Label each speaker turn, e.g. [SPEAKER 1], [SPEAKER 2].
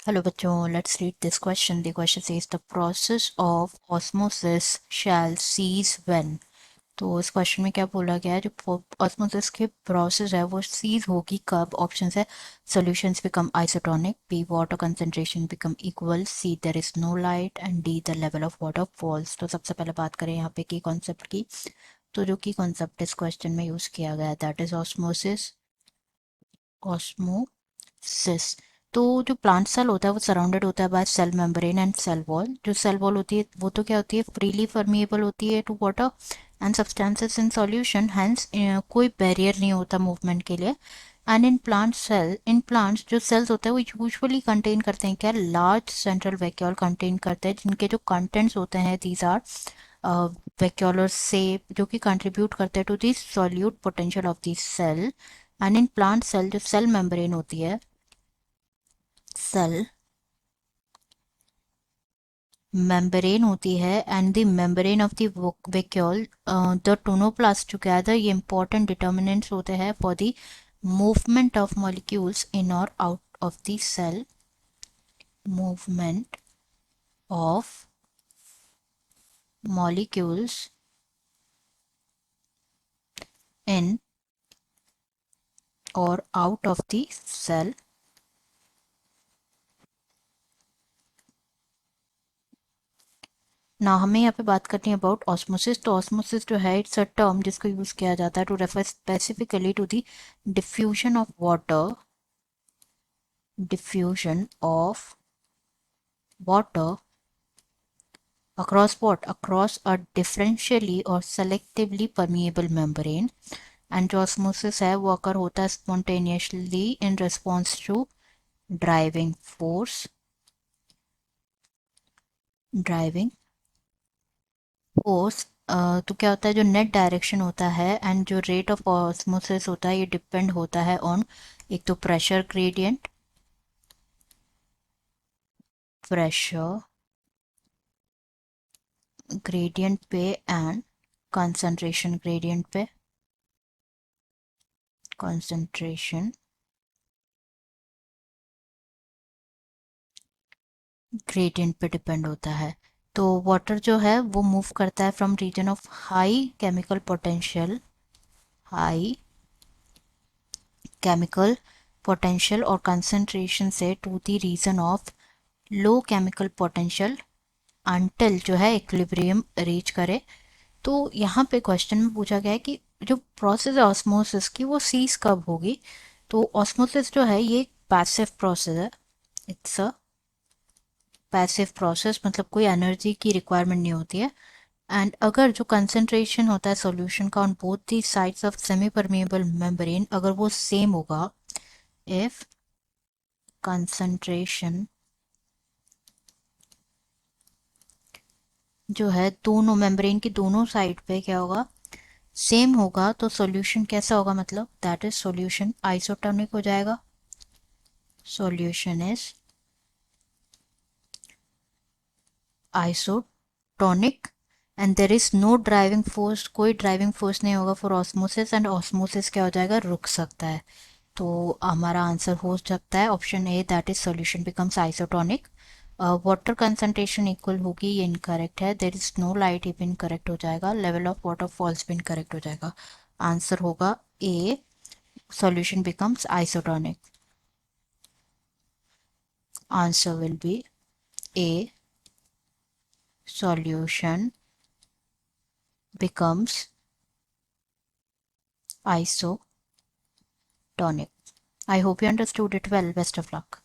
[SPEAKER 1] Hello बच्चों, let's read this question. The question says the process of osmosis shall cease when. तो इस question में क्या बोला गया है, जो ऑस्मोसिस की प्रोसेस है वो सीज होगी कब. ऑप्शन है solutions become isotonic, B water concentration become equal, C there is no light and D the level of water falls. तो सबसे पहले बात करें यहाँ पे की कॉन्सेप्ट की. तो जो की कॉन्सेप्ट इस क्वेश्चन में यूज किया गया है दैट इज ऑस्मोसिस. ऑस्मोसिस. तो जो प्लांट सेल होता है वो सराउंडेड होता है by cell membrane and cell wall. जो सेल वॉल होती है वो तो क्या होती है, फ्रीली परमिएबल होती है to water and substances in solution. Hence कोई बैरियर नहीं होता मूवमेंट के लिए. एंड इन प्लांट्स जो सेल्स होते हैं वो यूजुअली कंटेन करते हैं क्या, लार्ज सेंट्रल वैक्यूल कंटेन करते हैं जिनके जो कंटेंट्स होते हैं दीज आर वैक्यूलर से, जो कि कंट्रीब्यूट करते हैं to the solute potential of the cell. And in plant cell जो सेल मेम्ब्रेन होती है, सेल मेम्ब्रेन होती है and the membrane of the vacuole, the tonoplast together, ये इंपॉर्टेंट डिटर्मिनेंट्स होते हैं for the movement of molecules in और out of the cell. Movement of molecules in or out of the cell. ना हमें यहाँ पे बात करनी है अबाउट ऑस्मोसिस. तो ऑस्मोसिस जो है इट्स अ टर्म जिसको यूज किया जाता है to refer specifically to the diffusion of water, diffusion of water across what, across a differentially or selectively permeable membrane. And जो ऑस्मोसिस है वो अकर होता है spontaneously in response to driving force, driving force. तो क्या होता है, जो नेट डायरेक्शन होता है एंड जो रेट ऑफ ऑस्मोसिस होता है ये डिपेंड होता है ऑन एक तो प्रेशर ग्रेडियंट, प्रेशर ग्रेडियंट पे एंड कंसंट्रेशन ग्रेडियंट पे, कंसंट्रेशन ग्रेडियंट पे डिपेंड होता है. तो वाटर जो है वो मूव करता है from region of high chemical potential, high chemical potential और कंसंट्रेशन से to the region of low chemical potential until जो है इक्विलिब्रियम रीच करे. तो यहाँ पे क्वेश्चन में पूछा गया है कि जो प्रोसेस है ऑस्मोसिस की वो सीज कब होगी. तो ऑस्मोसिस जो है ये पैसिव प्रोसेस है. इट्स अ पैसिव प्रोसेस, मतलब कोई एनर्जी की रिक्वायरमेंट नहीं होती है. एंड अगर जो कंसंट्रेशन होता है सॉल्यूशन का on both the sides of semi permeable membrane अगर वो सेम होगा, इफ कंसंट्रेशन जो है दोनों मेम्ब्रेन की दोनों साइड पे क्या होगा, सेम होगा, तो सॉल्यूशन कैसा होगा, मतलब दैट इज सॉल्यूशन आइसोटोनिक हो जाएगा. Solution is isotonic and there is no driving force, कोई ड्राइविंग फोर्स नहीं होगा फॉर ऑस्मोसिस एंड ऑस्मोसिस क्या हो जाएगा, रुक सकता है. तो हमारा आंसर हो सकता है option A that is solution becomes isotonic. Water concentration equal होगी ये इनकरेक्ट है. देर इज नो लाइट ये भी इनकरेक्ट हो जाएगा. लेवल ऑफ वाटर फॉल्स भी इनकरेक्ट हो जाएगा. आंसर होगा ए, solution becomes isotonic. Answer will be A, solution becomes isotonic. I hope you understood it well. Best of luck.